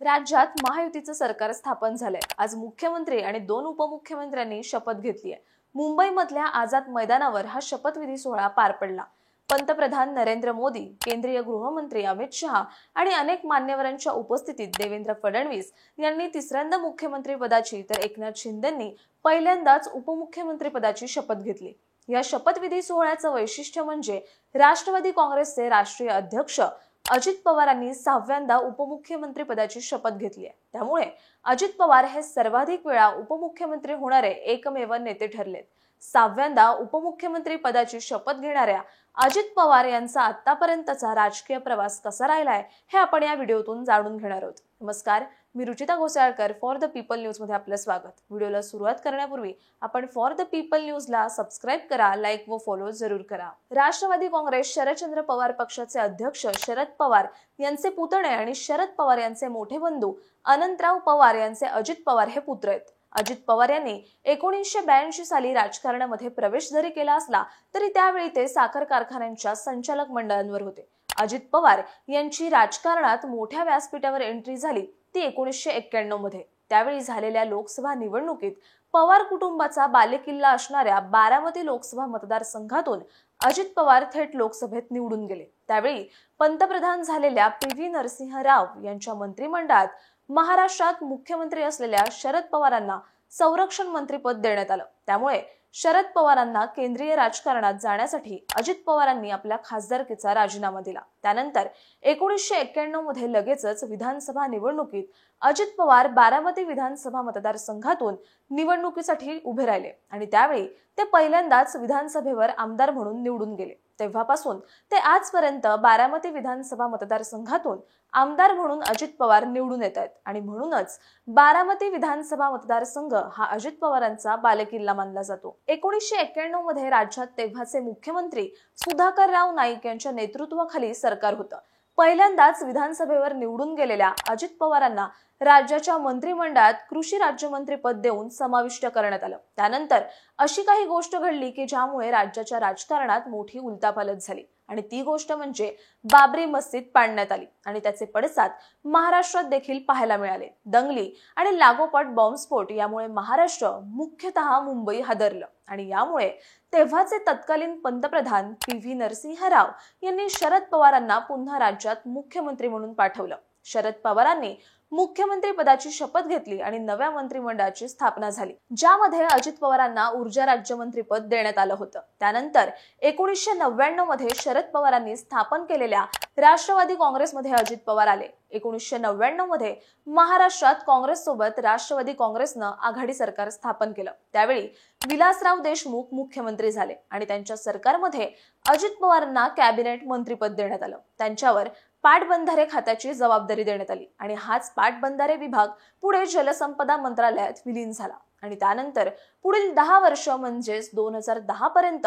राज्यात महायुतीचं सरकार स्थापन झालंय। आज मुख्यमंत्री आणि 2 उपमुख्यमंत्र्यांनी शपथ घेतली आहे। मुंबईमधल्या आझाद मैदानावर हा शपथविधी सोहळा पार पडला। पंतप्रधान नरेंद्र मोदी, केंद्रीय गृहमंत्री अमित शहा आणि अनेक मान्यवरांच्या उपस्थितीत देवेंद्र फडणवीस यांनी तिसऱ्यांदा मुख्यमंत्री पदाची तर एकनाथ शिंदेंनी पहिल्यांदाच उपमुख्यमंत्री पदाची शपथ घेतली। या शपथविधी सोहळ्याचं वैशिष्ट्य म्हणजे राष्ट्रवादी काँग्रेसचे राष्ट्रीय अध्यक्ष अजित पवारांनी 6व्यांदा उपमुख्यमंत्री पदाची शपथ घेतली आहे। त्यामुळे अजित पवार हे सर्वाधिक वेळा उपमुख्यमंत्री होणारे एकमेव नेते ठरलेत। 6व्यांदा उपमुख्यमंत्री पदाची शपथ घेणाऱ्या अजित पवार यांचा आतापर्यंतचा राजकीय प्रवास कसा राहिलाय हे आपण या व्हिडिओतून जाणून घेणार आहोत। नमस्कार, मी Ruchita Ghosalkar for the people news मध्ये आपलं स्वागत। व्हिडिओला सुरुवात करण्यापूर्वी आपण फॉर द पीपल न्यूजला सबस्क्राइब करा, लाईक व फॉलो जरूर करा। राष्ट्रवादी काँग्रेस शरदचंद्र पवार पक्षाचे अध्यक्ष शरद पवार यांचे पुतणे आणि शरद पवार यांचे मोठे बंधू अनंतराव पवार यांचे अजित पवार हे पुत्र आहेत। अजित पवार यांनी 1982 साली राजकारणामध्ये प्रवेश जरी केला असला तरी त्यावेळी ते साखर कारखान्यांच्या संचालक मंडळांवर होते। अजित पवार यांची राजकारणात मोठ्या व्यासपीठावर एंट्री झाली ती 1991 मध्ये। त्यावेळी झालेल्या लोकसभा निवडणुकीत पवार कुटुंबाचा बालेकिल्ला असणाऱ्या बारामती लोकसभा मतदारसंघातून अजित पवार थेट लोकसभेत निवडून गेले। त्यावेळी पंतप्रधान झालेल्या पी.व्ही. नरसिंह राव यांच्या मंत्रिमंडळात महाराष्ट्रात मुख्यमंत्री असलेल्या शरद पवारांना संरक्षण मंत्रीपद देण्यात आलं। त्यामुळे शरद पवारांना केंद्रीय राजकारणात जाण्यासाठी अजित पवारांनी आपल्या खासदारकीचा राजीनामा दिला। त्यानंतर 1991 मध्ये लगेचच विधानसभा निवडणुकीत अजित पवार बारामती विधानसभा मतदारसंघातून निवडणुकीसाठी उभे राहिले आणि त्यावेळी ते पहिल्यांदाच विधानसभेवर आमदार म्हणून निवडून गेले। तेव्हापासून ते आजपर्यंत बारामती विधानसभा मतदारसंघातून आमदार म्हणून अजित पवार निवडून येत आहेत आणि म्हणूनच बारामती विधानसभा मतदारसंघ हा अजित पवारांचा बालेकिल्ला मानला जातो। 1991 मध्ये राज्यात तेव्हाचे मुख्यमंत्री सुधाकरराव नाईक यांच्या नेतृत्वाखाली सरकार होतं। पहिल्यांदाच विधानसभेवर निवडून गेलेल्या अजित पवारांना राज्याच्या मंत्रिमंडळात कृषी राज्यमंत्री पद देऊन समाविष्ट करण्यात आलं। त्यानंतर अशी काही गोष्ट घडली की ज्यामुळे राज्याच्या राजकारणात मोठी उलथापालथ झाली आणि ती गोष्ट म्हणजे बाबरी मस्जिद पाडण्यात आली आणि त्याचे पडसाद महाराष्ट्रात देखील पाहायला मिळाले। दंगली आणि लागोपाठ बॉम्बस्फोट यामुळे महाराष्ट्र, मुख्यतः मुंबई हादरलं आणि यामुळे तेव्हाचे तत्कालीन पंतप्रधान पी.व्ही. नरसिंह राव यांनी शरद पवारांना पुन्हा राज्यात मुख्यमंत्री म्हणून पाठवलं। शरद पवारांनी मुख्यमंत्री पदाची शपथ घेतली आणि नव्या मंत्रिमंडळाची स्थापना झाली, ज्यामध्ये अजित पवारांना ऊर्जा राज्यमंत्री पद देण्यात आलं होतं। त्यानंतर 1999 मध्ये शरद पवारांनी स्थापन केलेल्या राष्ट्रवादी काँग्रेसमध्ये अजित पवार आले। 1999 मध्ये महाराष्ट्रात काँग्रेस सोबत राष्ट्रवादी काँग्रेसनं आघाडी सरकार स्थापन केलं। त्यावेळी विलासराव देशमुख मुख्यमंत्री झाले आणि त्यांच्या सरकारमध्ये अजित पवारांना कॅबिनेट मंत्रीपद देण्यात आलं। त्यांच्यावर पाटबंधारे खात्याची जबाबदारी देण्यात आली आणि हाच पाटबंधारे विभाग पुढे जलसंपदा मंत्रालयात विलीन झाला आणि त्यानंतर पुढील 10 वर्ष म्हणजेच 2010 पर्यंत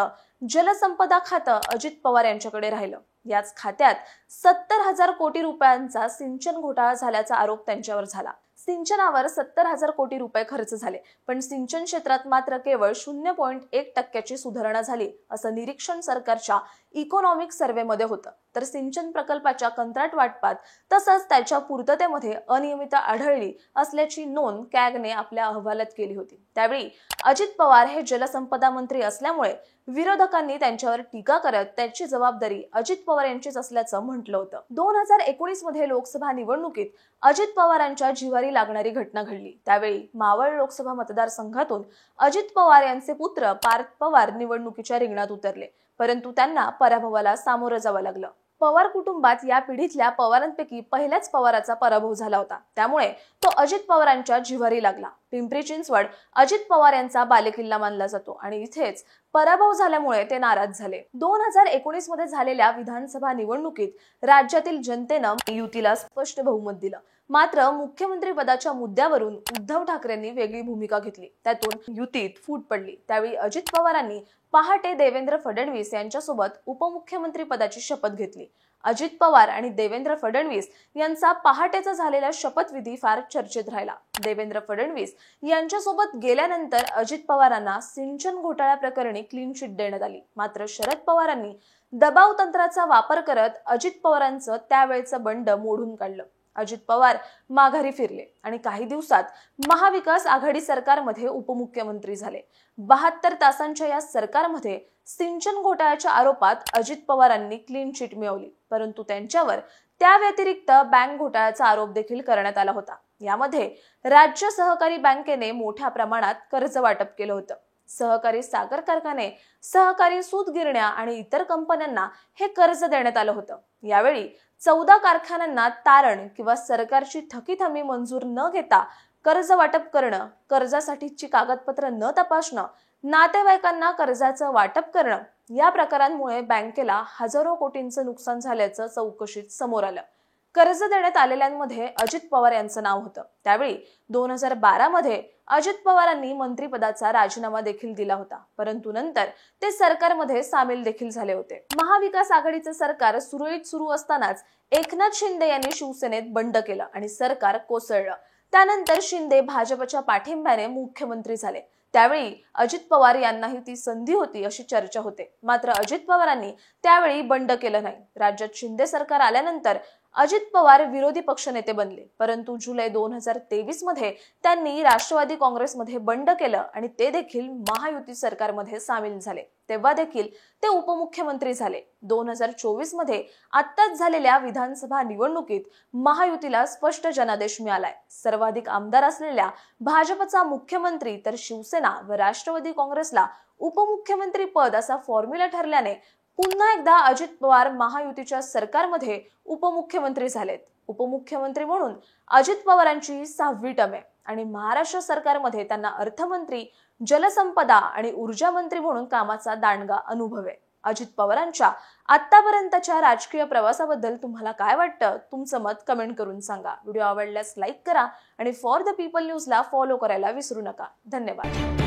जलसंपदा खातं अजित पवार यांच्याकडे राहिलं। याच खात्यात 70,000 कोटी रुपयांचा सिंचन घोटाळा झाल्याचा आरोप त्यांच्यावर झाला। सिंचनावर 70,000 कोटी रुपये खर्च झाले, पण सिंचन क्षेत्रात मात्र केवळ 0.1% सुधारणा झाली असं निरीक्षण सरकारच्या इकॉनॉमिक सर्व्हेमध्ये होतं। तर सिंचन प्रकल्पाच्या कंत्राट वाटपात तसंच त्याच्या पूर्ततेमध्ये अनियमितता आढळली असल्याची नोंद कॅगने आपल्या अहवालात केली होती। त्यावेळी अजित पवार हे जलसंपदा मंत्री असल्यामुळे विरोधकांनी त्यांच्यावर टीका करत त्याची जबाबदारी अजित पवार यांचीच असल्याचं म्हटलं होतं। 2019 मध्ये लोकसभा निवडणुकीत अजित पवारांच्या जिव्हारी लागणारी घटना घडली। त्यावेळी मावळ लोकसभा मतदारसंघातून अजित पवार यांचे पुत्र पार्थ पवार निवडणुकीच्या रिंगणात उतरले, परंतु त्यांना पराभवाला सामोरं जावं लागलं। पवार कुटुंबात या पिढीतल्या पवारांपैकी पहिल्याच पवाराचा पराभव झाला होता, त्यामुळे तो अजित पवारांच्या जिव्हारी लागला। पिंपरी चिंचवड अजित पवार यांचा बालेकिल्ला मानला जातो आणि इथेच पराभव झाल्यामुळे ते नाराज झाले। 2019 मध्ये झालेल्या विधानसभा निवडणुकीत राज्यातील जनतेनं युतीला स्पष्ट बहुमत दिलं, मात्र मुख्यमंत्री पदाच्या मुद्द्यावरून उद्धव ठाकरेंनी वेगळी भूमिका घेतली, त्यातून युतीत फूट पडली। त्यावेळी अजित पवारांनी पहाटे देवेंद्र फडणवीस यांच्यासोबत उपमुख्यमंत्री पदाची शपथ घेतली। अजित पवार आणि देवेंद्र फडणवीस यांचा पहाटेचा झालेला शपथविधी फार चर्चेत राहिला। देवेंद्र फडणवीस यांच्यासोबत गेल्यानंतर अजित पवारांना सिंचन घोटाळ्या प्रकरणी क्लीन चिट देण्यात आली, मात्र शरद पवारांनी दबाव तंत्राचा वापर करत अजित पवारांचं त्यावेळचं बंड मोडून काढलं। अजित पवार माघारी फिरले आणि काही दिवसात महाविकास आघाडी सरकारमध्ये उपमुख्यमंत्री झाले. 72 तासांच्या या सरकारमध्ये सिंचन घोटाळ्याच्या आरोपात अजित पवारांनी क्लीन चिट मिळवली, परंतु त्यांच्यावर त्या व्यतिरिक्त बँक घोटाळ्याचा आरोप देखील करण्यात आला होता. यामध्ये राज्य सहकारी बँकेने मोठ्या प्रमाणात कर्ज वाटप केलं होतं. सहकारी साखर कारखाने, सहकारी सूत गिरण्या आणि इतर कंपन्यांना हे कर्ज देण्यात आलं होतं. यावेळी 14 कारखान्यांना तारण किंवा सरकारची थकीत हमी मंजूर न घेता कर्ज वाटप करणं, कर्जासाठीची कागदपत्र न तपासणं, नातेवाईकांना कर्जाचं वाटप करणं या प्रकारांमुळे बँकेला हजारो कोटींचं नुकसान झाल्याचं चौकशीत समोर आलं. कर्ज देण्यात आलेल्यांमध्ये अजित पवार यांचं नाव होतं. त्यावेळी 2012 मध्ये अजित पवारांनी मंत्रिपदाचा राजीनामा देखील दिला होता, परंतु नंतर ते सरकारमध्ये सामील देखील झाले होते. महाविकास आघाडीचं सरकार सुरळीत सुरू असतानाच एकनाथ शिंदे यांनी शिवसेनेत बंड केलं आणि सरकार कोसळलं. त्यानंतर शिंदे भाजपच्या पाठिंब्याने मुख्यमंत्री झाले. त्यावेळी अजित पवार यांनाही ती संधी होती अशी चर्चा होते. मात्र अजित पवारांनी त्यावेळी बंड केलं नाही. राज्यात शिंदे सरकार आल्यानंतर अजित पवार विरोधी पक्षनेते बनले, परंतु जुलै 2023 मध्ये त्यांनी राष्ट्रवादी काँग्रेसमध्ये बंड केलं आणि ते देखील महायुती सरकारमध्ये सामील झाले. तेव्हा देखील ते उपमुख्यमंत्री झाले. 2024 मध्ये आत्ताच झालेल्या विधानसभा निवडणुकीत महायुतीला स्पष्ट जनादेश मिळालाय. सर्वाधिक आमदार असलेल्या भाजपचा मुख्यमंत्री तर शिवसेना व राष्ट्रवादी काँग्रेसला उपमुख्यमंत्री पद असा फॉर्म्युला ठरल्याने पुन्हा एकदा अजित पवार महायुतीच्या सरकारमध्ये उपमुख्यमंत्री झालेत. उपमुख्यमंत्री म्हणून अजित पवारांची ही 6वी टर्म आहे आणि महाराष्ट्र सरकारमध्ये त्यांना अर्थमंत्री, जलसंपदा आणि ऊर्जा मंत्री म्हणून कामाचा दांडगा अनुभव आहे. अजित पवारांच्या आतापर्यंतच्या राजकीय प्रवासाबद्दल तुम्हाला काय वाटतं? तुमचं मत कमेंट करून सांगा. व्हिडिओ आवडल्यास लाईक करा आणि फॉर द पीपल न्यूजला फॉलो करायला विसरू नका. धन्यवाद.